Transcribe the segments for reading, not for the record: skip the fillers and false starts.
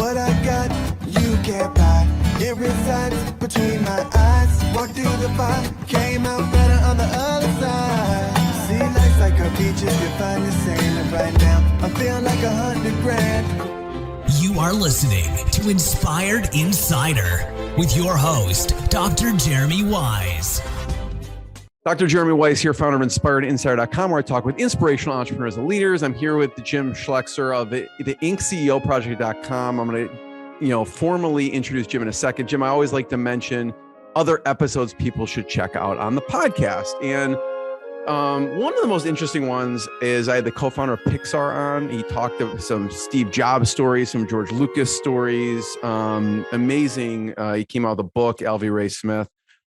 What I got, you can't buy. It resides between my eyes. Walked through the fire, came out better on the other side. See, life's like a beach if you find the sand. And right now, I'm feeling like 100 grand. You are listening to Inspired Insider with your host, Dr. Jeremy Weisz. Dr. Jeremy Weisz here, founder of InspiredInsider.com, where I talk with inspirational entrepreneurs and leaders. I'm here with Jim Schleckser of the Inc. Project.com. I'm going to, formally introduce Jim in a second. Jim, I always like to mention other episodes people should check out on the podcast. And one of the most interesting ones is I had the co-founder of Pixar on. He talked of some Steve Jobs stories, some George Lucas stories. Amazing. He came out with a book, L.V. Ray Smith.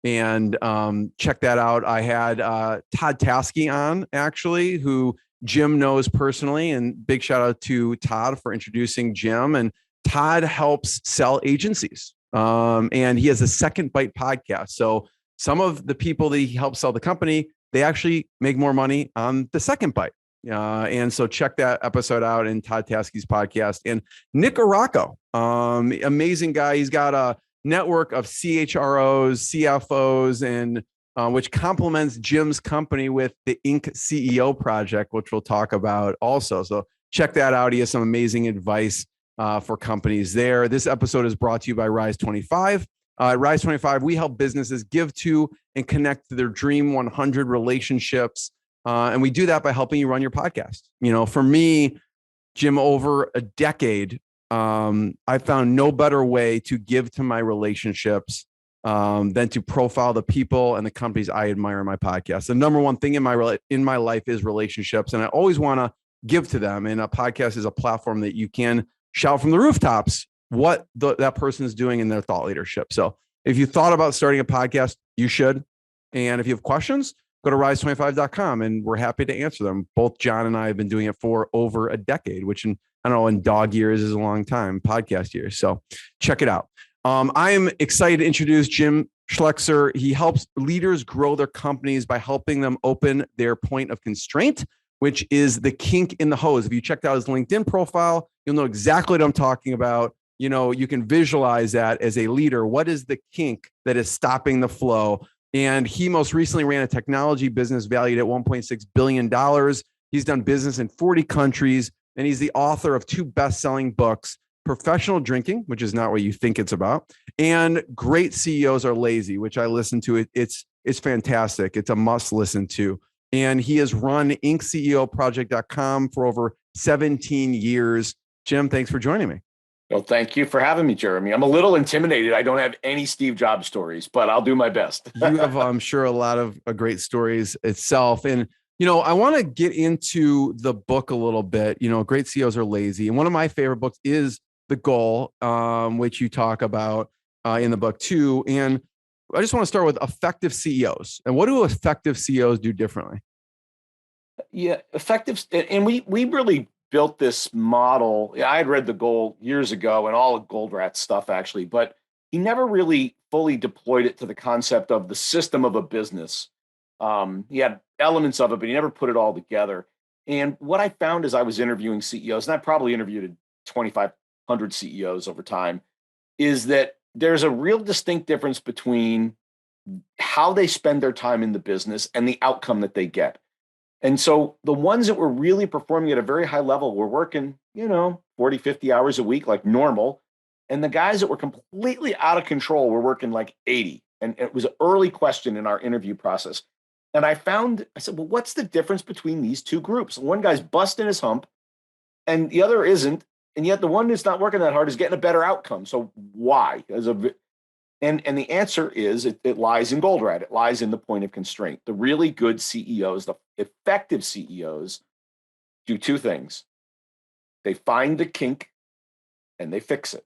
And check that out. I had Todd Taskey on, actually, who Jim knows personally. And big shout out to Todd for introducing Jim. And Todd helps sell agencies. And he has a Second Bite podcast. So some of the people that he helps sell the company, they actually make more money on the Second Bite. And so check that episode out in Todd Taskey's podcast. And Nick Aracco, amazing guy. He's got a network of CHROs, CFOs, and which complements Jim's company with the Inc. CEO Project, which we'll talk about also. So check that out. He has some amazing advice for companies there. This episode is brought to you by Rise 25. At Rise 25, we help businesses give to and connect to their Dream 100 relationships. And we do that by helping you run your podcast. For me, Jim, over a decade, I found no better way to give to my relationships than to profile the people and the companies I admire in my podcast. The number one thing in my life is relationships, and I always want to give to them. And a podcast is a platform that you can shout from the rooftops what that person is doing in their thought leadership. So if you thought about starting a podcast, you should. And if you have questions, go to rise25.com and we're happy to answer them. Both John and I have been doing it for over a decade, which in dog years is a long time, podcast years. So check it out. I am excited to introduce Jim Schleckser. He helps leaders grow their companies by helping them open their point of constraint, which is the kink in the hose. If you checked out his LinkedIn profile, you'll know exactly what I'm talking about. You can visualize that as a leader. What is the kink that is stopping the flow? And he most recently ran a technology business valued at $1.6 billion. He's done business in 40 countries. And he's the author of 2 best-selling books, Professional Drinking, which is not what you think it's about, and Great CEOs Are Lazy, which I listen to. It's fantastic. It's a must listen to. And he has run IncCEOProject.com for over 17 years. Jim, thanks for joining me. Well, thank you for having me, Jeremy. I'm a little intimidated. I don't have any Steve Jobs stories, but I'll do my best. You have, I'm sure, a lot of great stories itself. And I want to get into the book a little bit. Great CEOs Are Lazy. And one of my favorite books is The Goal, which you talk about in the book too. And I just want to start with effective CEOs. And what do effective CEOs do differently? Yeah, effective. And we really built this model. I had read The Goal years ago and all of Goldrat's stuff, actually, but he never really fully deployed it to the concept of the system of a business. He had elements of it, but he never put it all together. And what I found as I was interviewing CEOs, and I probably interviewed 2,500 CEOs over time, is that there's a real distinct difference between how they spend their time in the business and the outcome that they get. And so the ones that were really performing at a very high level were working, 40, 50 hours a week, like normal. And the guys that were completely out of control were working like 80. And it was an early question in our interview process. And I said, well, what's the difference between these two groups? One guy's busting his hump and the other isn't. And yet the one that's not working that hard is getting a better outcome. So why? And the answer is it lies in Goldrat. It lies in the point of constraint. The really good CEOs, the effective CEOs, do 2 things. They find the kink and they fix it.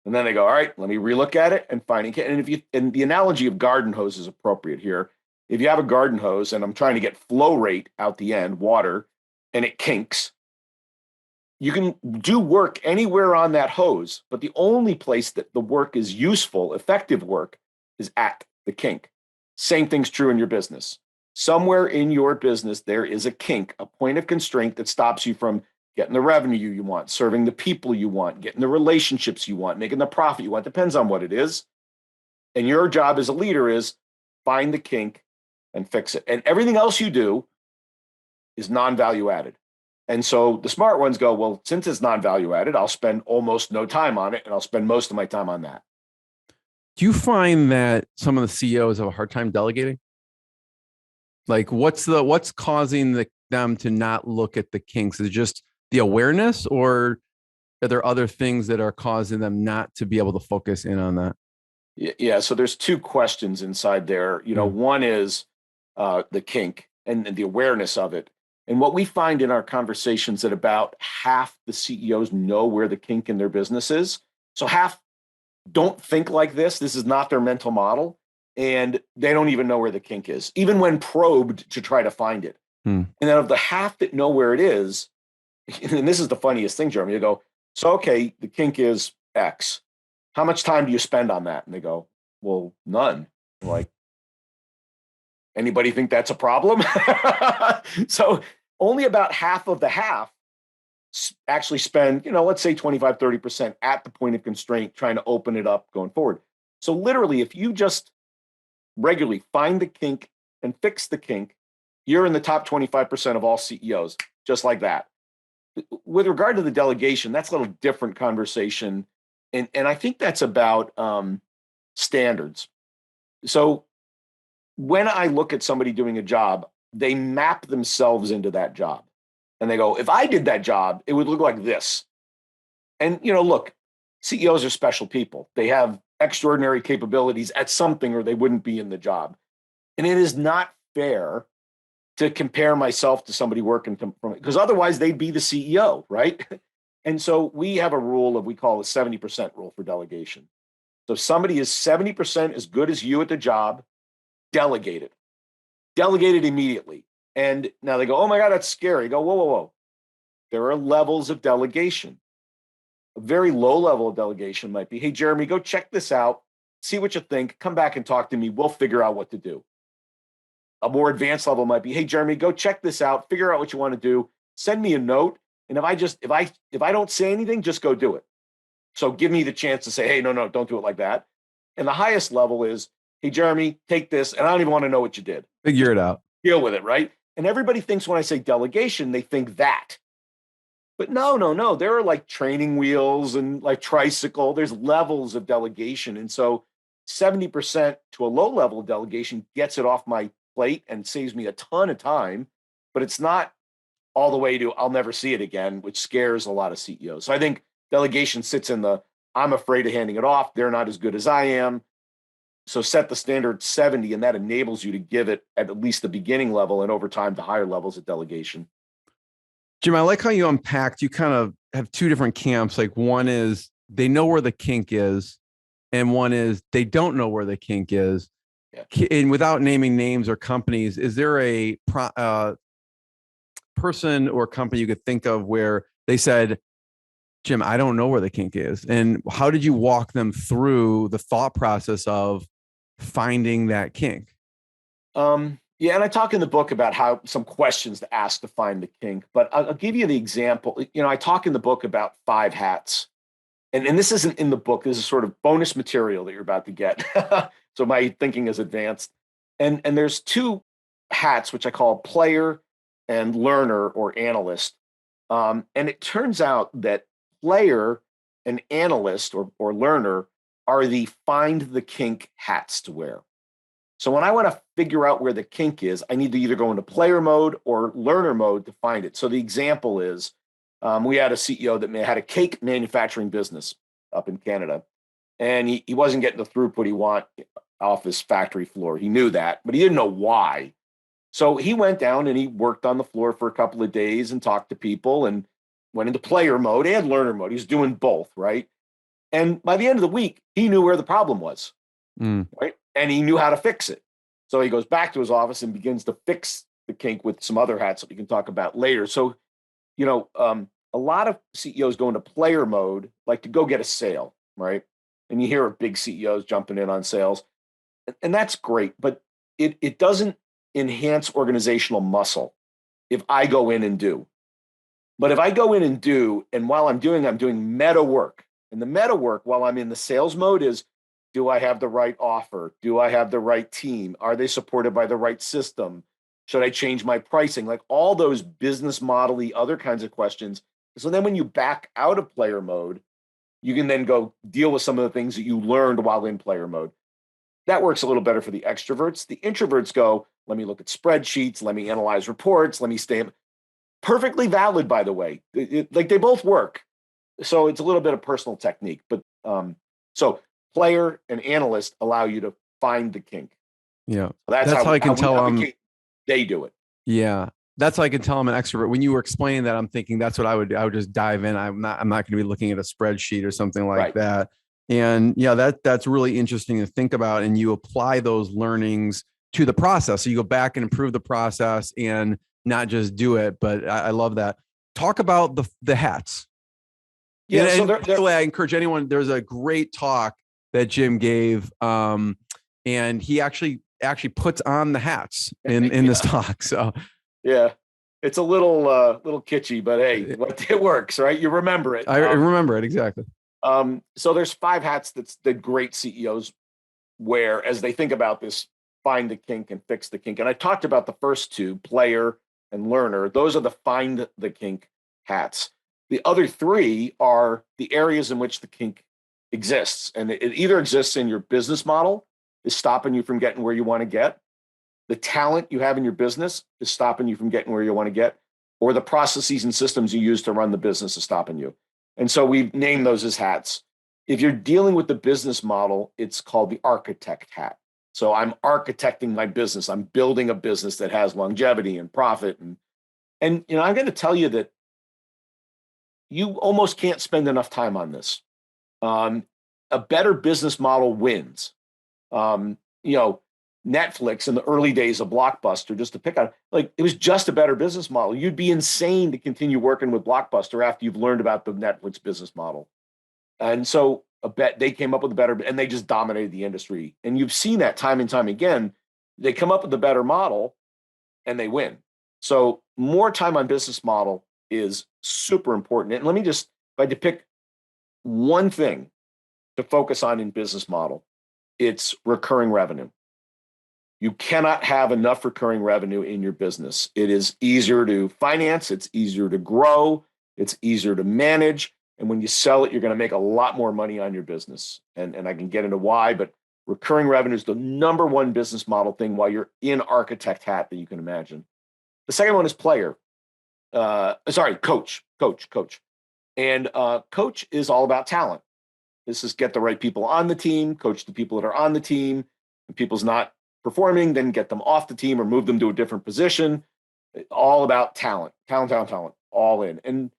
And then they go, all right, let me relook at it and find it. And the analogy of garden hose is appropriate here. If you have a garden hose and I'm trying to get flow rate out the end, water, and it kinks, you can do work anywhere on that hose, but the only place that the work is useful, effective work, is at the kink. Same thing's true in your business. Somewhere in your business, there is a kink, a point of constraint that stops you from getting the revenue you want, serving the people you want, getting the relationships you want, making the profit you want. Depends on what it is. And your job as a leader is find the kink and fix it. And everything else you do is non-value added. And so the smart ones go, well, since it's non-value added, I'll spend almost no time on it, and I'll spend most of my time on that. Do you find that some of the CEOs have a hard time delegating? Like what's causing them to not look at the kinks? Is it just the awareness, or are there other things that are causing them not to be able to focus in on that? Yeah. So there's two questions inside there. One is the kink and the awareness of it. And what we find in our conversations that about half the CEOs know where the kink in their business is. So half don't think like this. This is not their mental model. And they don't even know where the kink is, even when probed to try to find it. And then of the half that know where it is, and this is the funniest thing, Jeremy, you go, so, okay, the kink is X. How much time do you spend on that? And they go, well, none. I'm like, anybody think that's a problem? So only about half of the half actually spend, let's say 25, 30% at the point of constraint, trying to open it up going forward. So literally, if you just regularly find the kink and fix the kink, you're in the top 25% of all CEOs, just like that. With regard to the delegation, that's a little different conversation. And I think that's about standards. So when I look at somebody doing a job, they map themselves into that job. And they go, if I did that job, it would look like this. And, look, CEOs are special people. They have extraordinary capabilities at something, or they wouldn't be in the job. And it is not fair to compare myself to somebody working from, because otherwise they'd be the CEO, right? And so we have a rule we call the 70% rule for delegation. So if somebody is 70% as good as you at the job, delegate it. Delegate it immediately. And now they go, oh my God, that's scary. You go, whoa, whoa, whoa. There are levels of delegation. A very low level of delegation might be, hey, Jeremy, go check this out. See what you think. Come back and talk to me. We'll figure out what to do. A more advanced level might be, hey, Jeremy, go check this out. Figure out what you want to do. Send me a note. And if I don't say anything, just go do it. So give me the chance to say, hey, no, don't do it like that. And the highest level is, hey, Jeremy, take this. And I don't even want to know what you did. Figure it out. Deal with it, right? And everybody thinks when I say delegation, they think that. But no. There are like training wheels and like tricycle. There's levels of delegation. And so 70% to a low level of delegation gets it off my plate and saves me a ton of time. But it's not all the way to I'll never see it again, which scares a lot of CEOs. So I think delegation sits in the I'm afraid of handing it off. They're not as good as I am. So set the standard 70, and that enables you to give it at least the beginning level and over time to higher levels of delegation. Jim, I like how you unpacked, you kind of have two different camps. Like one is they know where the kink is, and one is they don't know where the kink is. Yeah. And without naming names or companies, is there a person or company you could think of where they said, Jim, I don't know where the kink is? And how did you walk them through the thought process of finding that kink? Yeah, and I talk in the book about how some questions to ask to find the kink, but I'll give you the example. I talk in the book about 5 hats, and this isn't in the book. This is sort of bonus material that you're about to get. So my thinking is advanced. And there's 2 hats, which I call player and learner or analyst. And it turns out that player and analyst or learner are the find the kink hats to wear. So when I want to figure out where the kink is, I need to either go into player mode or learner mode to find it. So the example is we had a CEO that had a cake manufacturing business up in Canada, and he wasn't getting the throughput he wanted off his factory floor. He knew that, but he didn't know why. So he went down and he worked on the floor for a couple of days and talked to people and went into player mode and learner mode. He was doing both, right? And by the end of the week, he knew where the problem was, right? And he knew how to fix it. So he goes back to his office and begins to fix the kink with some other hats that we can talk about later. So, a lot of CEOs go into player mode, like to go get a sale, right? And you hear of big CEOs jumping in on sales, and that's great, but it doesn't enhance organizational muscle if I go in and do. But if I go in and while I'm doing meta work. And the meta work while I'm in the sales mode is, do I have the right offer? Do I have the right team? Are they supported by the right system? Should I change my pricing? Like all those business model-y other kinds of questions. So then when you back out of player mode, you can then go deal with some of the things that you learned while in player mode. That works a little better for the extroverts. The introverts go, let me look at spreadsheets, let me analyze reports, let me stay. Perfectly valid, by the way. Like they both work. So it's a little bit of personal technique. But so player and analyst allow you to find the kink. Yeah. So that's how I can tell they do it. Yeah. That's how I can tell I'm an extrovert. When you were explaining that, I'm thinking that's what I would do. I would just dive in. I'm not going to be looking at a spreadsheet or something like that. And yeah, that's really interesting to think about. And you apply those learnings to the process. So you go back and improve the process and not just do it. But I love that. Talk about the hats. Yeah. And, so by the way, I encourage anyone, there's a great talk that Jim gave. And he actually puts on the hats in this talk. So yeah, it's a little kitschy, but hey, it works, right? You remember it. I remember it exactly. So there's 5 hats that great CEOs wear as they think about this: find the kink and fix the kink. And I talked about the first 2, player and learner. Those are the find the kink hats. The other 3 are the areas in which the kink exists, and it either exists in your business model, is stopping you from getting where you want to get. The talent you have in your business is stopping you from getting where you want to get, or the processes and systems you use to run the business is stopping you. And so we've named those as hats. If you're dealing with the business model, it's called the architect hat. So I'm architecting my business. I'm building a business that has longevity and profit. And I'm going to tell you that you almost can't spend enough time on this. A better business model wins. Netflix in the early days of Blockbuster, just to pick on, like, it was just a better business model. You'd be insane to continue working with Blockbuster after you've learned about the Netflix business model. And so they came up with a better, and they just dominated the industry. And you've seen that time and time again. They come up with a better model and they win. So more time on business model is super important. And let me just, if I had to pick one thing to focus on in business model, it's recurring revenue. You cannot have enough recurring revenue in your business. It is easier to finance. It's easier to grow. It's easier to manage. And when you sell it, you're going to make a lot more money on your business. And I can get into why, but recurring revenue is the number one business model thing while you're in architect hat that you can imagine. The second one is coach. And coach is all about talent. This is get the right people on the team, coach the people that are on the team. If people's not performing, then get them off the team or move them to a different position. All about talent, all in. And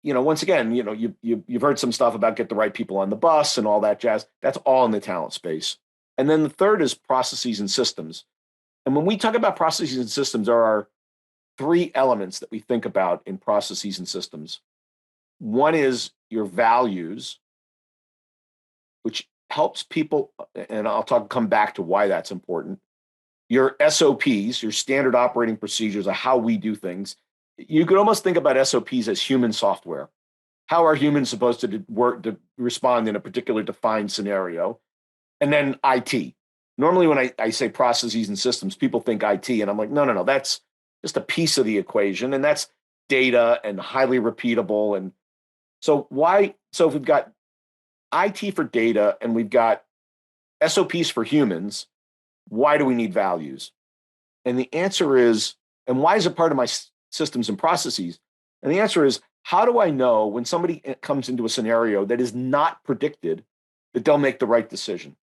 once again, you've heard some stuff about get the right people on the bus and all that jazz. That's all in the talent space. And then the third is processes and systems. And when we talk about processes and systems, there are 3 elements that we think about in processes and systems. One is your values, which helps people, and come back to why that's important. Your SOPs, your standard operating procedures, are how we do things. You could almost think about SOPs as human software. How are humans supposed to work to respond in a particular defined scenario? And then IT. Normally, when I say processes and systems, people think IT, and I'm like, no, that's just a piece of the equation, and that's data and highly repeatable. And so if we've got IT for data and we've got SOPs for humans, why do we need values? And the answer is, and why is it part of my systems and processes? And the answer is, how do I know when somebody comes into a scenario that is not predicted that they'll make the right decision?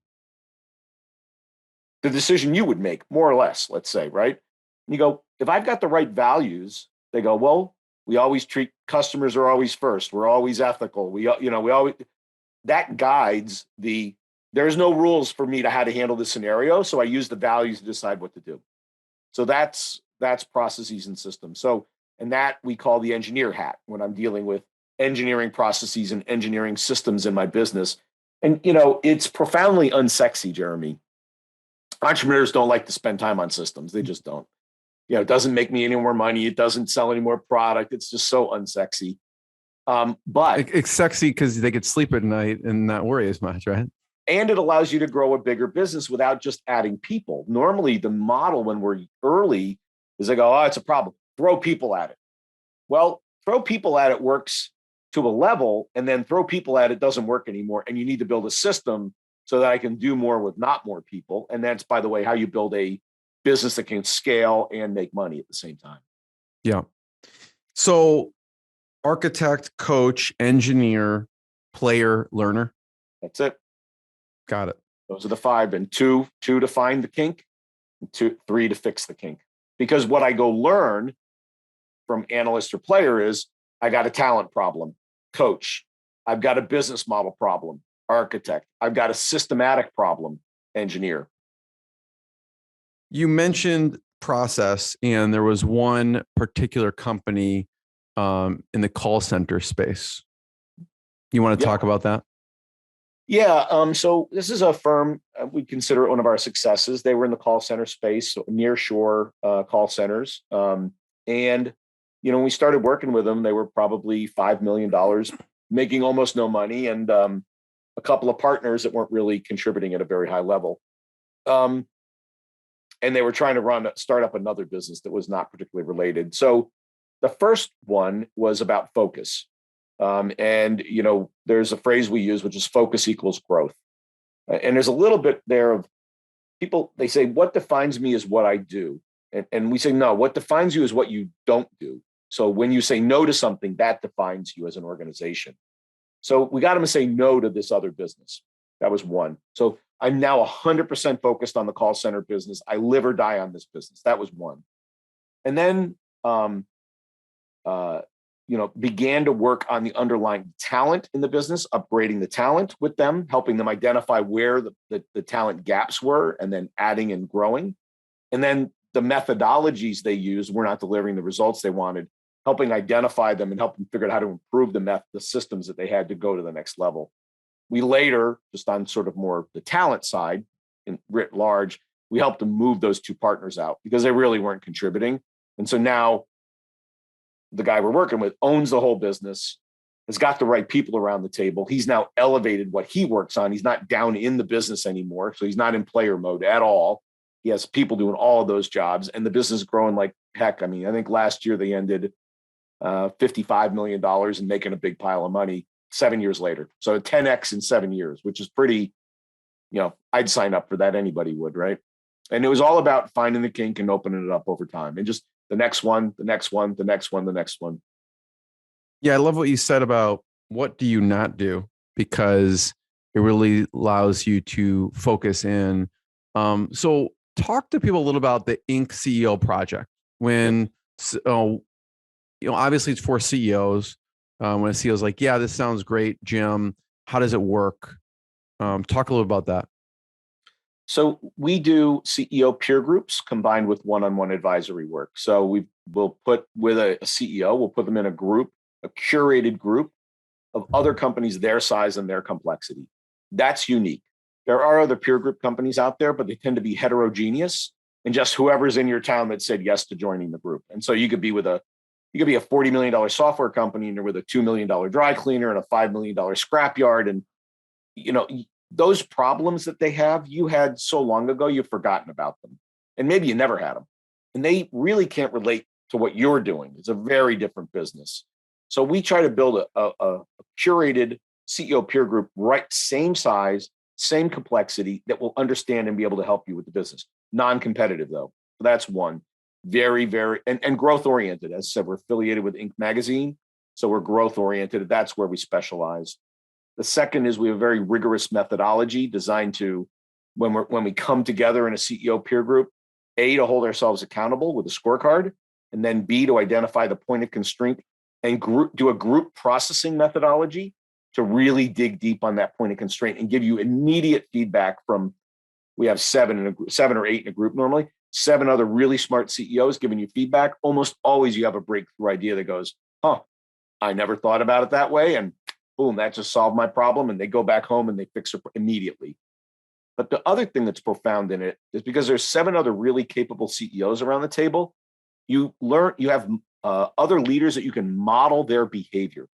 The decision you would make, more or less, let's say, right? And you go, if I've got the right values, they go, well, we always treat customers are always first. We're always ethical. We always, that guides there's no rules for me to how to handle this scenario. So I use the values to decide what to do. So that's processes and systems. So, and that we call the engineer hat when I'm dealing with engineering processes and engineering systems in my business. And, it's profoundly unsexy, Jeremy. Entrepreneurs don't like to spend time on systems. They just don't. it doesn't make me any more money. It doesn't sell any more product. It's just so unsexy. But it's sexy because they could sleep at night and not worry as much, right? And it allows you to grow a bigger business without just adding people. Normally, the model when we're early is they go, oh, it's a problem. Throw people at it. Well, throw people at it works to a level, and then throw people at it doesn't work anymore. And you need to build a system so that I can do more with not more people. And that's, by the way, how you build a business that can scale and make money at the same time. Yeah. So architect, coach, engineer, player, learner. That's it. Got it. Those are the 5, and two to find the kink, and 3 to fix the kink. Because what I go learn from analyst or player is I got a talent problem, coach. I've got a business model problem, architect. I've got a systematic problem, engineer. You mentioned process, and there was one particular company in the call center space. You want to talk about that? Yeah. So this is a firm, we consider it one of our successes. They were in the call center space, so near shore call centers. And, when we started working with them, they were probably $5 million, making almost no money, and a couple of partners that weren't really contributing at a very high level. And they were trying to start up another business that was not particularly related. So the first one was about focus. And there's a phrase we use, which is focus equals growth. And there's a little bit there of people, they say, what defines me is what I do. And we say, no, what defines you is what you don't do. So when you say no to something, that defines you as an organization. So we got them to say no to this other business. That was one. So I'm now 100% focused on the call center business. I live or die on this business. That was one. And then, began to work on the underlying talent in the business, upgrading the talent with them, helping them identify where the talent gaps were, and then adding and growing. And then the methodologies they used were not delivering the results they wanted, helping identify them and help them figure out how to improve the systems that they had to go to the next level. We later, just on sort of more the talent side, in writ large, we helped them move those 2 partners out because they really weren't contributing. And so now the guy we're working with owns the whole business, has got the right people around the table. He's now elevated what he works on. He's not down in the business anymore. So he's not in player mode at all. He has people doing all of those jobs, and the business is growing like heck. I mean, I think last year they ended $55 million and making a big pile of money 7 years later. So 10X in 7 years, which is pretty, I'd sign up for that. Anybody would, right? And it was all about finding the kink and opening it up over time, and just the next one, the next one, the next one, the next one. Yeah, I love what you said about what do you not do, because it really allows you to focus in. So talk to people a little about the Inc. CEO project. When, obviously it's for CEOs. When a CEO is like, yeah, this sounds great, Jim, how does it work? Talk a little about that. So we do CEO peer groups combined with one-on-one advisory work. So we'll put with a CEO, we'll put them in a group, a curated group of other companies their size and their complexity. That's unique. There are other peer group companies out there, but they tend to be heterogeneous, and just whoever's in your town that said yes to joining the group. And so you could be a $40 million software company, and you're with a $2 million dry cleaner and a $5 million scrapyard. And, those problems that they have, you had so long ago, you've forgotten about them. And maybe you never had them. And they really can't relate to what you're doing. It's a very different business. So we try to build a curated CEO peer group, right? Same size, same complexity, that will understand and be able to help you with the business. Non-competitive though. So that's one. Very, very, and growth oriented. As I said, we're affiliated with Inc. magazine. So we're growth oriented. That's where we specialize. The second is we have a very rigorous methodology designed to, when we come together in a CEO peer group, A, to hold ourselves accountable with a scorecard, and then B, to identify the point of constraint and do a group processing methodology to really dig deep on that point of constraint and give you immediate feedback from, we have 7 or 8 in a group normally, 7 other really smart CEOs giving you feedback. Almost always you have a breakthrough idea that goes, I never thought about it that way. And boom, that just solved my problem. And they go back home and they fix it immediately. But the other thing that's profound in it is because there's 7 other really capable CEOs around the table, you have other leaders that you can model their behavior.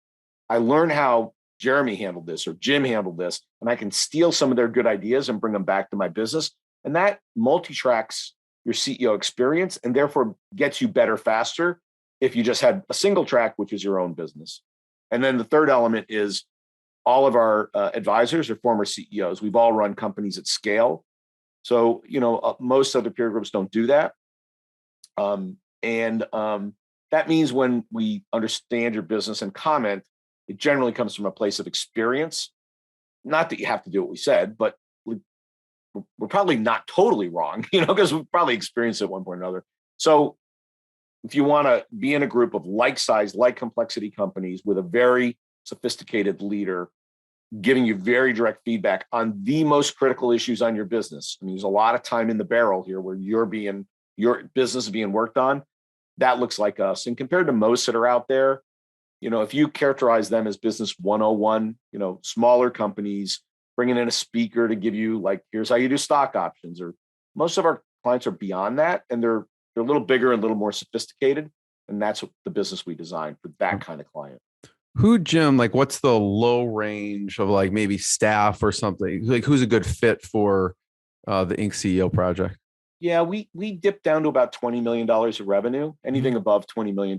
I learned how Jeremy handled this or Jim handled this, and I can steal some of their good ideas and bring them back to my business. And that multi-tracks your CEO experience and therefore gets you better faster if you just had a single track, which is your own business. And then the third element is all of our advisors are former CEOs. We've all run companies at scale. So, most other peer groups don't do that. That means when we understand your business and comment, it generally comes from a place of experience. Not that you have to do what we said, but we're probably not totally wrong, because we've probably experienced it at one point or another. So if you want to be in a group of like size, like complexity companies with a very sophisticated leader giving you very direct feedback on the most critical issues on your business. I mean, there's a lot of time in the barrel here where your business is being worked on. That looks like us. And compared to most that are out there, if you characterize them as business 101, smaller companies, bringing in a speaker to give you like, here's how you do stock options, or most of our clients are beyond that. And they're a little bigger and a little more sophisticated. And that's what the business we designed for that kind of client. Jim, like what's the low range of like maybe staff or something? Like who's a good fit for the Inc. CEO project? Yeah, we dipped down to about $20 million of revenue. Anything above $20 million,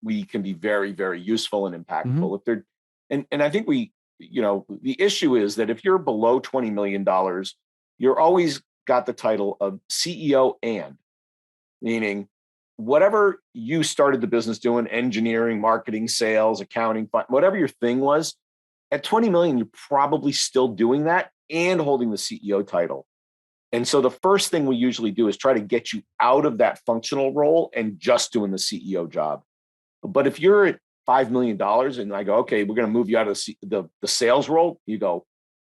we can be very, very useful and impactful. If they're, and I think the issue is that if you're below $20 million, you're always got the title of CEO meaning whatever you started the business doing, engineering, marketing, sales, accounting, whatever your thing was, at 20 million, you're probably still doing that and holding the CEO title. And so the first thing we usually do is try to get you out of that functional role and just doing the CEO job. But if you're at $5 million and I go, okay, we're going to move you out of the sales role, you go,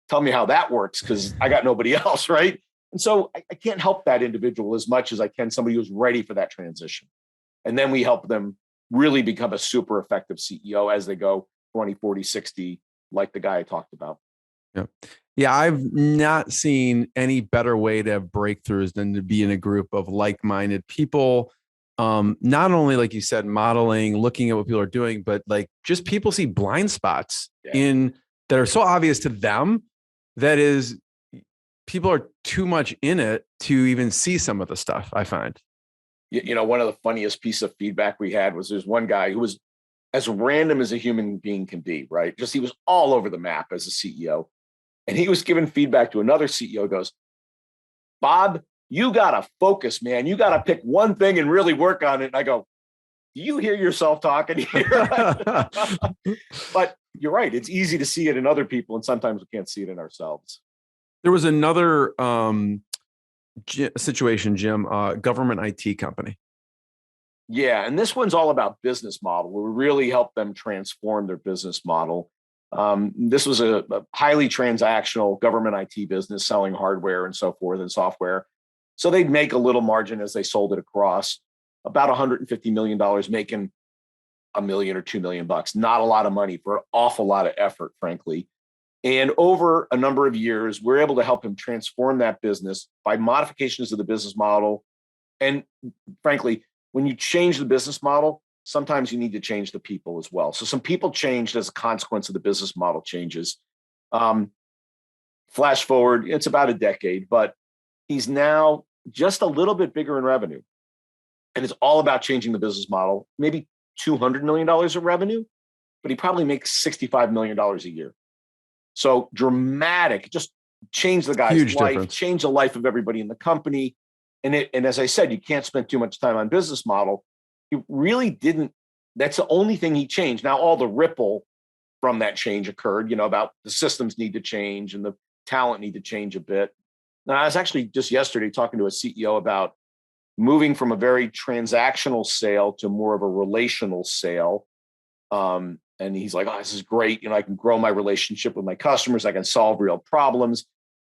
tell me how that works because I got nobody else, right? And so I can't help that individual as much as I can somebody who's ready for that transition. And then we help them really become a super effective CEO as they go 20, 40, 60, like the guy I talked about. Yeah, I've not seen any better way to have breakthroughs than to be in a group of like-minded people. Not only, like you said, modeling, looking at what people are doing, but like just people see blind spots that are so obvious to them that is people are too much in it to even see some of the stuff I find. One of the funniest pieces of feedback we had was there's one guy who was as random as a human being can be, right? He was all over the map as a CEO. And he was giving feedback to another CEO, goes, Bob, you got to focus, man. You got to pick one thing and really work on it. And I go, do you hear yourself talking here? But you're right. It's easy to see it in other people. And sometimes we can't see it in ourselves. There was another situation, Jim, government IT company. Yeah. And this one's all about business model. We really help them transform their business model. This was a highly transactional government IT business selling hardware and so forth and software. So they'd make a little margin as they sold it across, about $150 million, making $1 million or $2 million bucks. Not a lot of money for an awful lot of effort, frankly. And over a number of years, we're able to help him transform that business by modifications of the business model. And frankly, when you change the business model, sometimes you need to change the people as well. So some people changed as a consequence of the business model changes. Flash forward, it's about a decade, but he's now just a little bit bigger in revenue. And it's all about changing the business model, maybe $200 million of revenue, but he probably makes $65 million a year. So dramatic, just change the guy's Huge life, difference. change the life of everybody in the company. And as I said, you can't spend too much time on business model. He really didn't. That's the only thing he changed. Now, all the ripple from that change occurred, about the systems need to change and the talent need to change a bit. Now, I was actually just yesterday talking to a CEO about moving from a very transactional sale to more of a relational sale. And he's like, oh, this is great. I can grow my relationship with my customers. I can solve real problems.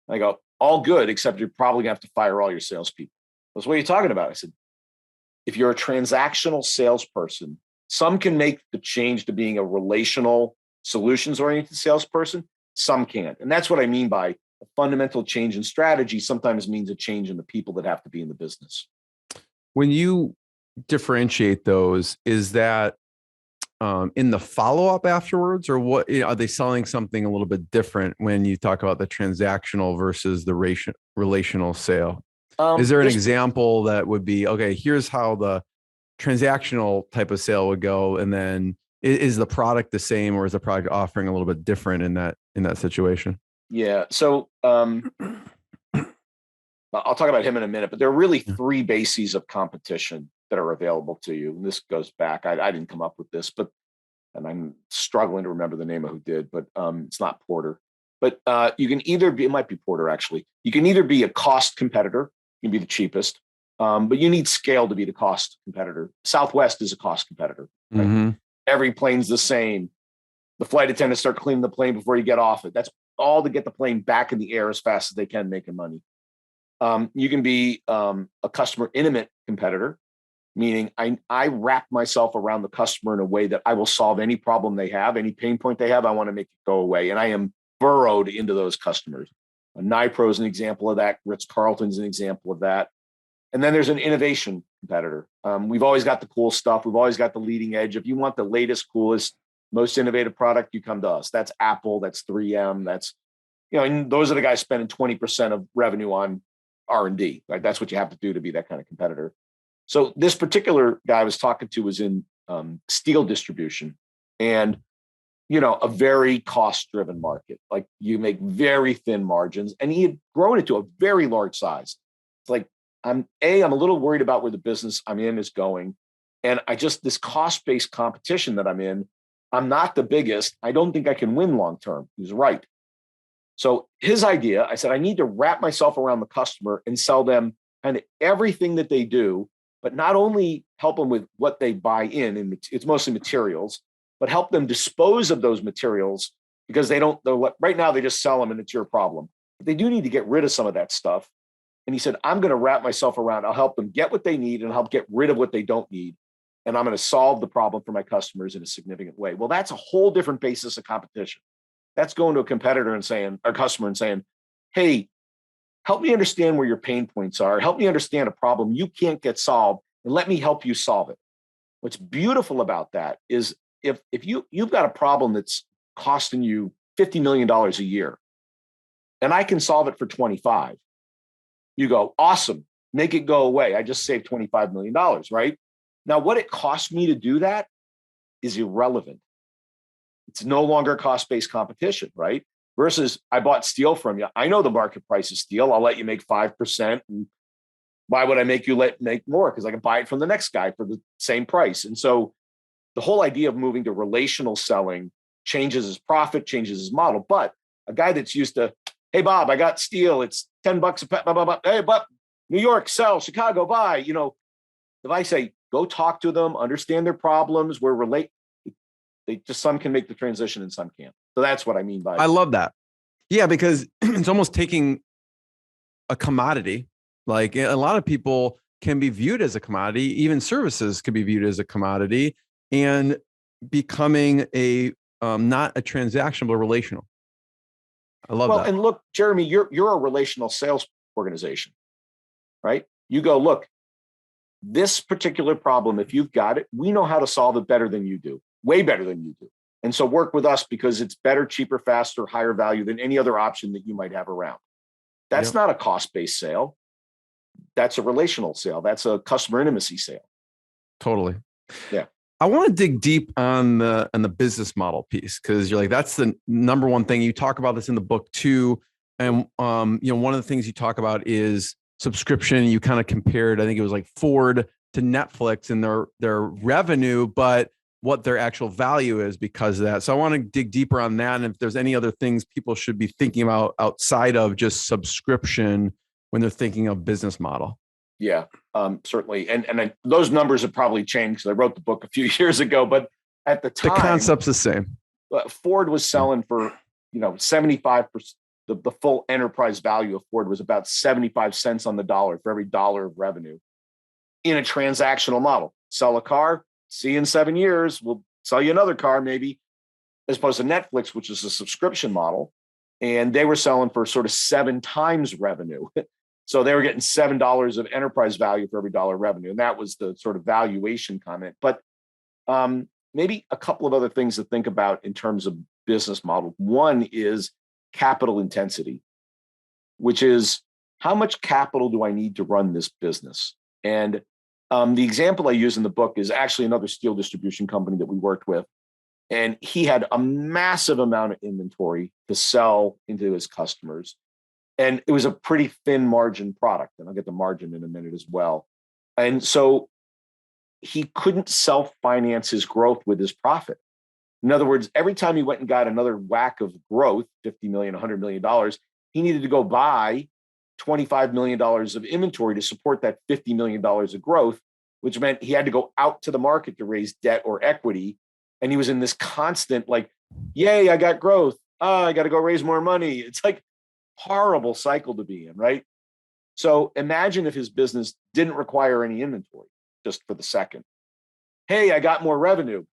And I go, all good, except you're probably gonna have to fire all your salespeople. That's what are you talking about? I said, if you're a transactional salesperson, some can make the change to being a relational, solutions-oriented salesperson. Some can't. And that's what I mean by a fundamental change in strategy sometimes means a change in the people that have to be in the business. When you differentiate those, is that in the follow-up afterwards, or what, are they selling something a little bit different when you talk about the transactional versus the relational sale? Is there an example that would be, okay, here's how the transactional type of sale would go, and then is the product the same, or is the product offering a little bit different in that situation? Yeah. So I'll talk about him in a minute, but there are really three bases of competition that are available to you. And this goes back, I didn't come up with this, and I'm struggling to remember the name of who did, but it's not Porter. But you can either be, it might be Porter actually. You can either be a cost competitor, you can be the cheapest, but you need scale to be the cost competitor. Southwest is a cost competitor. Right? Mm-hmm. Every plane's the same. The flight attendants start cleaning the plane before you get off it. That's all to get the plane back in the air as fast as they can, making money. You can be a customer intimate competitor, meaning I wrap myself around the customer in a way that I will solve any problem they have, any pain point they have. I want to make it go away. And I am burrowed into those customers. Nipro is an example of that. Ritz-Carlton's an example of that. And then there's an innovation competitor. We've always got the cool stuff. We've always got the leading edge. If you want the latest, coolest, most innovative product, you come to us. That's Apple, that's 3M, that's, and those are the guys spending 20% of revenue on R&D. Right? That's what you have to do to be that kind of competitor. So this particular guy I was talking to was in steel distribution, and a very cost-driven market. Like, you make very thin margins, and he had grown it to a very large size. It's like, I'm a little worried about where the business I'm in is going, and this cost-based competition that I'm in, I'm not the biggest. I don't think I can win long term. He was right. So his idea, I said, I need to wrap myself around the customer and sell them kind of everything that they do, but not only help them with what they buy in, and it's mostly materials, but help them dispose of those materials, because right now they just sell them and it's your problem. But they do need to get rid of some of that stuff. And he said, I'm going to wrap myself around. I'll help them get what they need and help get rid of what they don't need. And I'm going to solve the problem for my customers in a significant way. Well, that's a whole different basis of competition. That's going to a competitor and saying, or customer and saying, hey, help me understand where your pain points are. Help me understand a problem you can't get solved, and let me help you solve it. What's beautiful about that is if you've got a problem that's costing you $50 million a year, and I can solve it for 25, you go, awesome, make it go away. I just saved $25 million, right? Now, what it cost me to do that is irrelevant. It's no longer cost-based competition, right? Versus, I bought steel from you. I know the market price of steel. I'll let you make 5%. And why would I make you make more? Because I can buy it from the next guy for the same price. And so the whole idea of moving to relational selling changes his profit, changes his model. But a guy that's used to, hey, Bob, I got steel. It's $10 a pet. Blah, blah, blah. Hey, Bob, New York, sell. Chicago, buy. If I say, go talk to them, understand their problems, some can make the transition and some can't. So that's what I mean by. I love that. Yeah, because it's almost taking a commodity. Like, a lot of people can be viewed as a commodity. Even services can be viewed as a commodity, and becoming not a transactional, but relational. I love that. And look, Jeremy, you're a relational sales organization, right? You go, look, this particular problem, if you've got it, we know how to solve it better than you do, way better than you do. And so work with us, because it's better, cheaper, faster, higher value than any other option that you might have around. That's not a cost-based sale. That's a relational sale. That's a customer intimacy sale. Totally. Yeah. I want to dig deep on the business model piece, because you're like, that's the number one thing. You talk about this in the book too. And one of the things you talk about is subscription. You kind of compared, I think it was like Ford to Netflix and their revenue, but what their actual value is because of that. So I want to dig deeper on that. And if there's any other things people should be thinking about outside of just subscription when they're thinking of business model. Yeah, certainly. And those numbers have probably changed, because I wrote the book a few years ago, but at the time, the concept's the same. Ford was selling for, 75%. The full enterprise value of Ford was about 75 cents on the dollar for every dollar of revenue in a transactional model. Sell a car, see you in 7 years, we'll sell you another car maybe, as opposed to Netflix, which is a subscription model. And they were selling for sort of 7 times revenue. So they were getting $7 of enterprise value for every dollar revenue. And that was the sort of valuation comment. But maybe a couple of other things to think about in terms of business model. One is capital intensity, which is how much capital do I need to run this business? And the example I use in the book is actually another steel distribution company that we worked with. And he had a massive amount of inventory to sell into his customers. And it was a pretty thin margin product. And I'll get the margin in a minute as well. And so he couldn't self-finance his growth with his profit. In other words, every time he went and got another whack of growth, $50 million, $100 million, he needed to go buy $25 million of inventory to support that $50 million of growth, which meant he had to go out to the market to raise debt or equity. And he was in this constant like, yay, I got growth. Oh, I got to go raise more money. It's like horrible cycle to be in, right? So imagine if his business didn't require any inventory, just for the second. Hey, I got more revenue.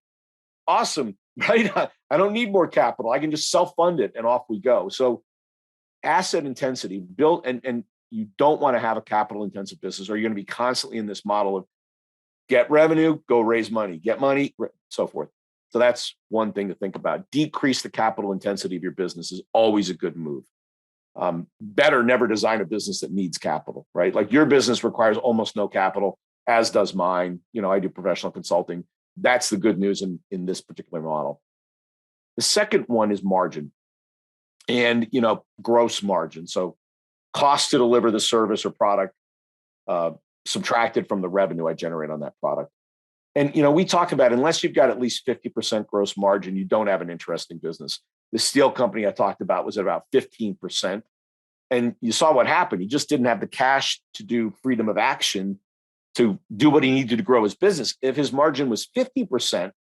Awesome, right? I don't need more capital. I can just self-fund it and off we go. So asset intensity built, and you don't want to have a capital intensive business, or you're going to be constantly in this model of get revenue, go raise money, get money, so forth. So that's one thing to think about. Decrease the capital intensity of your business is always a good move. Better never design a business that needs capital, right? Like your business requires almost no capital, as does mine. You know, I do professional consulting. That's the good news in this particular model. The second one is margin and, you know, gross margin. So cost to deliver the service or product subtracted from the revenue I generate on that product. And, you know, we talk about, unless you've got at least 50% gross margin, you don't have an interesting business. The steel company I talked about was at about 15%. And you saw what happened. He just didn't have the cash to do freedom of action to do what he needed to grow his business. If his margin was 50%,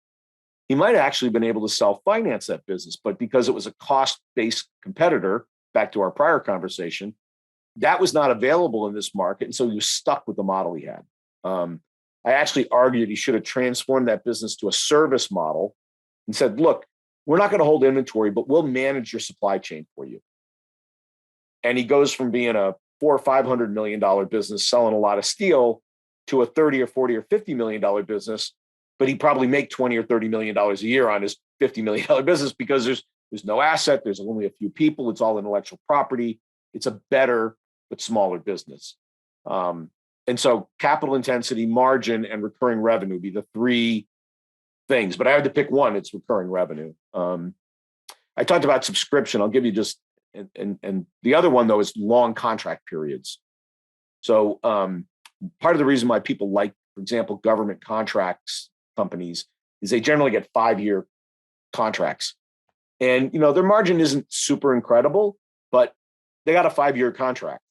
he might have actually been able to self-finance that business. But because it was a cost-based competitor, back to our prior conversation, that was not available in this market. And so he was stuck with the model he had. I actually argued he should have transformed that business to a service model and said, look, we're not going to hold inventory, but we'll manage your supply chain for you. And he goes from being a $400 or $500 million business selling a lot of steel to a 30 or 40 or $50 million business, but he probably make 20 or $30 million a year on his $50 million business because there's no asset, there's only a few people, it's all intellectual property. It's a better but smaller business. And so capital intensity, margin, and recurring revenue would be the three things. But I had to pick one, it's recurring revenue. I talked about subscription. I'll give you just, and the other one though is long contract periods. So part of the reason why people like, for example, government contracts companies is they generally get 5-year contracts. And, you know, their margin isn't super incredible, but they got a 5-year contract.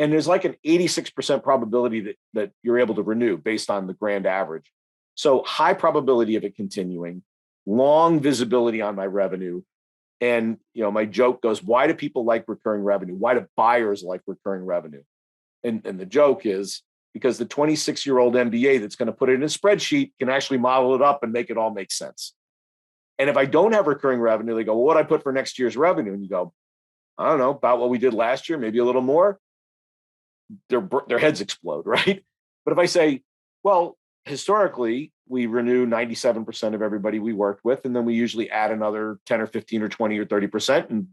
And there's like an 86% probability that you're able to renew based on the grand average. So high probability of it continuing, long visibility on my revenue. And, you know, my joke goes, why do people like recurring revenue? Why do buyers like recurring revenue? And the joke is because the 26-year-old MBA that's going to put it in a spreadsheet can actually model it up and make it all make sense. And if I don't have recurring revenue, they go, well, what do I put for next year's revenue? And you go, I don't know, about what we did last year, maybe a little more. Their heads explode, right? But if I say, well, historically, we renew 97% of everybody we worked with, and then we usually add another 10 or 15 or 20 or 30%. And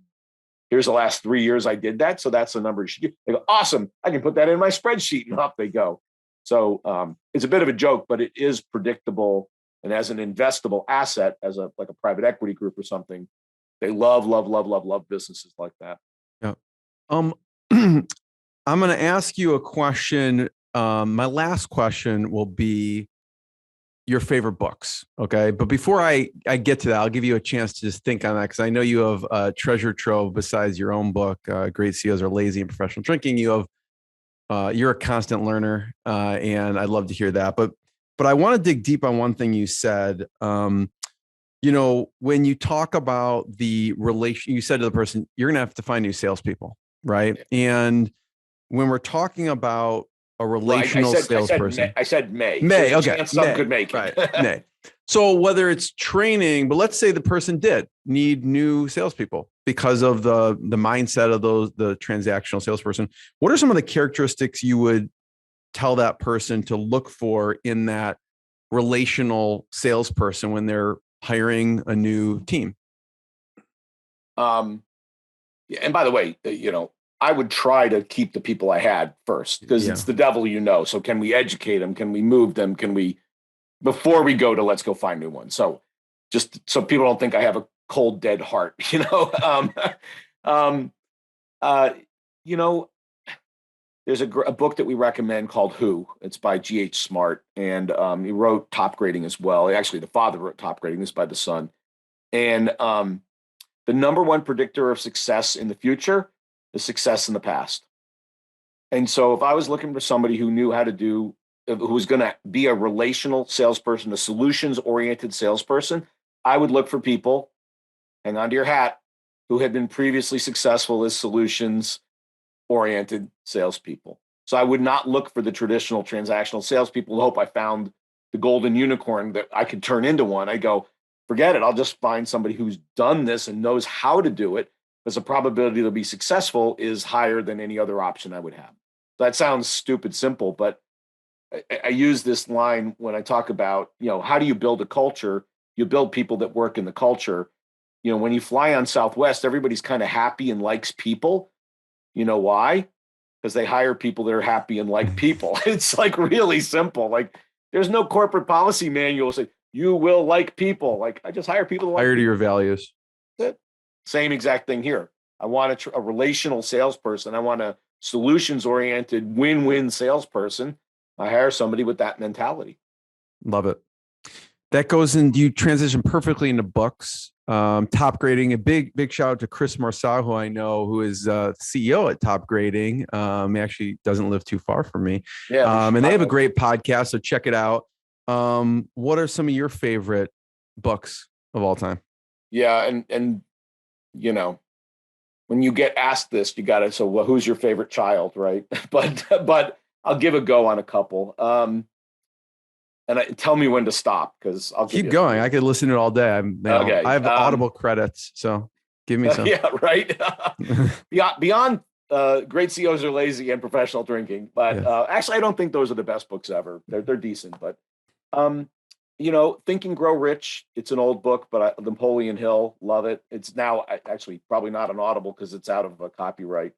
here's the last 3 years I did that. So that's the number you should do. They go, awesome. I can put that in my spreadsheet, and off they go. So it's a bit of a joke, but it is predictable. And as an investable asset, as like a private equity group or something, they love businesses like that. Yeah. I'm going to ask you a question. My last question will be your favorite books. Okay. But before I get to that, I'll give you a chance to just think on that, because I know you have a treasure trove besides your own book, Great CEOs Are Lazy and Professional Drinking. You have, you're a constant learner, and I'd love to hear that. But I want to dig deep on one thing you said. You know, when you talk about the relation, you said to the person, you're going to have to find new salespeople, right? And when we're talking about a relational salesperson, I said May. May, so okay. Some could make it. Right. May. So whether it's training, but let's say the person did need new salespeople because of the mindset of the transactional salesperson. What are some of the characteristics you would tell that person to look for in that relational salesperson when they're hiring a new team? And by the way, I would try to keep the people I had first, because it's the devil, So can we educate them? Can we move them? Before we go to let's go find new ones? So just so people don't think I have a cold, dead heart, There's a book that we recommend called Who. It's by G.H. Smart, and he wrote Top Grading as well. Actually, the father wrote Top Grading. This is by the son. And the number one predictor of success in the future is success in the past. And so if I was looking for somebody who knew how to who was going to be a relational salesperson, a solutions-oriented salesperson, I would look for people, hang on to your hat, who had been previously successful as solutions-oriented salespeople. So I would not look for the traditional transactional salespeople and hope I found the golden unicorn that I could turn into one. I go, forget it. I'll just find somebody who's done this and knows how to do it, because the probability they'll be successful is higher than any other option I would have. That sounds stupid simple, but I use this line when I talk about, how do you build a culture? You build people that work in the culture. When you fly on Southwest, everybody's kind of happy and likes people. You know why? Because they hire people that are happy and like people. It's like really simple. Like there's no corporate policy manual saying you will like people. Like I just hire people that like Hire to people. your values. That's it. Same exact thing here. I want a relational salesperson. I want a solutions-oriented win-win salesperson. I hire somebody with that mentality. Love it. That goes in, you transition perfectly into books. Top Grading, a big shout out to Chris Marceau, who I know, who is CEO at Top Grading. He actually doesn't live too far from me. Yeah, and they have a great podcast, so check it out. What are some of your favorite books of all time? Yeah, and when you get asked this, you got to, so well, who's your favorite child, right? but I'll give a go on a couple. And tell me when to stop, because I'll keep going. I could listen to it all day. Okay. I have Audible credits, so give me some. Yeah, right. Beyond Great CEOs Are Lazy and Professional Drinking, but actually, I don't think those are the best books ever. They're decent, but Think and Grow Rich. It's an old book, but Napoleon Hill, love it. It's now actually probably not on Audible because it's out of copyright.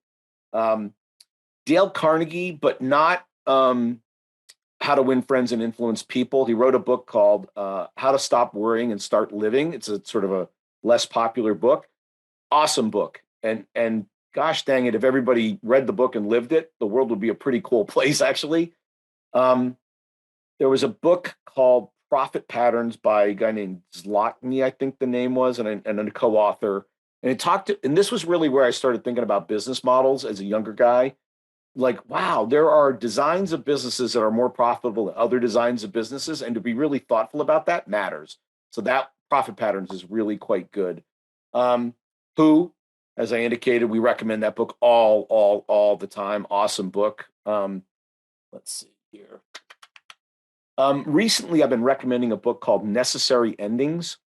Dale Carnegie, but not How to Win Friends and Influence People. He wrote a book called How to Stop Worrying and Start Living. It's a sort of a less popular book. Awesome book. And gosh dang it, if everybody read the book and lived it, the world would be a pretty cool place, actually. There was a book called Profit Patterns by a guy named Zlotny, I think the name was, and a co-author. And this was really where I started thinking about business models as a younger guy. Like, wow, there are designs of businesses that are more profitable than other designs of businesses. And to be really thoughtful about that matters. So that Profit Patterns is really quite good. Who, as I indicated, we recommend that book all the time. Awesome book. Let's see here. Recently, I've been recommending a book called Necessary Endings.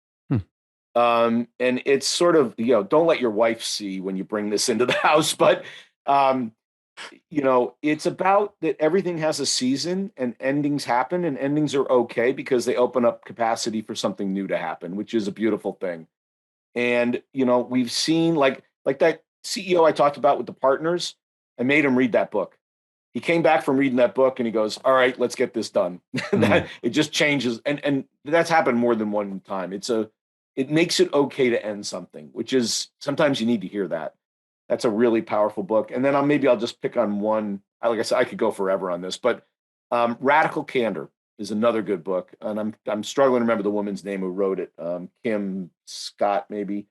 And it's sort of, don't let your wife see when you bring this into the house, but it's about that everything has a season and endings happen, and endings are okay because they open up capacity for something new to happen, which is a beautiful thing. And, we've seen like that CEO I talked about with the partners. I made him read that book. He came back from reading that book and he goes, all right, let's get this done. It just changes. And that's happened more than one time. It makes it okay to end something, which is sometimes you need to hear that. That's a really powerful book. And then I'll just pick on one. Like I said, I could go forever on this, but Radical Candor is another good book. And I'm struggling to remember the woman's name who wrote it. Kim Scott, maybe.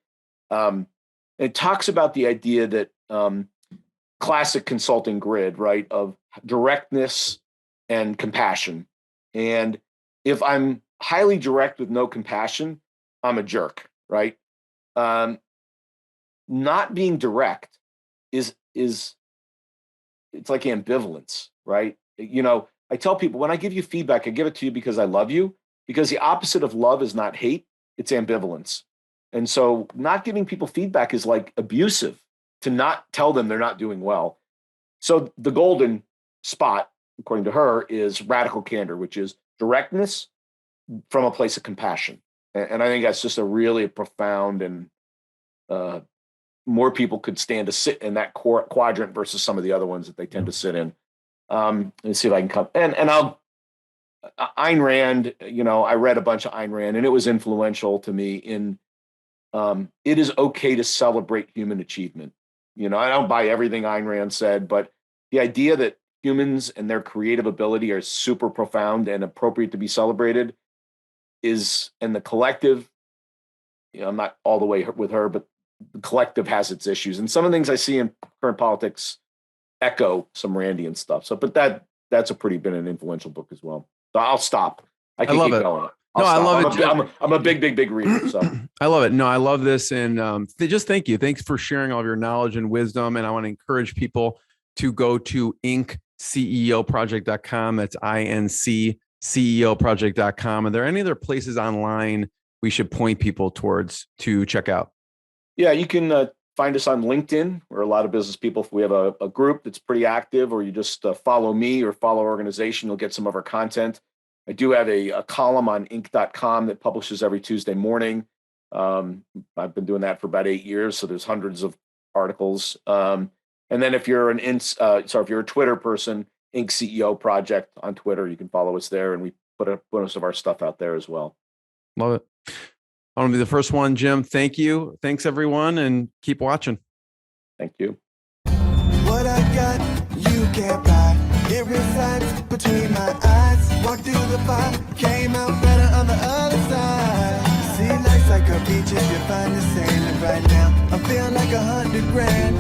It talks about the idea that classic consulting grid, right, of directness and compassion. And if I'm highly direct with no compassion, I'm a jerk, right? Not being direct is it's like ambivalence, right? I tell people when I give you feedback, I give it to you because I love you, because the opposite of love is not hate, it's ambivalence. And so not giving people feedback is like abusive, to not tell them they're not doing well. So the golden spot, according to her, is radical candor, which is directness from a place of compassion. And I think that's just a really profound, and more people could stand to sit in that quadrant versus some of the other ones that they tend to sit in. Let me see if I can come. And Ayn Rand, I read a bunch of Ayn Rand, and it was influential to me in it is okay to celebrate human achievement. I don't buy everything Ayn Rand said, but the idea that humans and their creative ability are super profound and appropriate to be celebrated and the collective, I'm not all the way with her, but the collective has its issues. And some of the things I see in current politics echo some Randian stuff. So, but that's been an influential book as well. So I'll stop. I can keep going. I love it. I'm a big reader. So I love it. No, I love this. And just thank you. Thanks for sharing all of your knowledge and wisdom. And I want to encourage people to go to IncCEOproject.com. That's INCCEOproject.com. Are there any other places online we should point people towards to check out? Yeah, you can find us on LinkedIn. We're a lot of business people. We have a group that's pretty active, or you just follow me or follow our organization. You'll get some of our content. I do have a column on Inc.com that publishes every Tuesday morning. I've been doing that for about 8 years, so there's hundreds of articles. And then if you're if you're a Twitter person, Inc. CEO Project on Twitter, you can follow us there, and we put most of our stuff out there as well. Love it. I want to be the first one, Jim. Thank you. Thanks, everyone, and keep watching. Thank you. What I got, you can't buy. It resides between my eyes. Walked through the fire, came out better on the other side. See, life's like a beach if you find the sailing right now. I feel like $100 grand.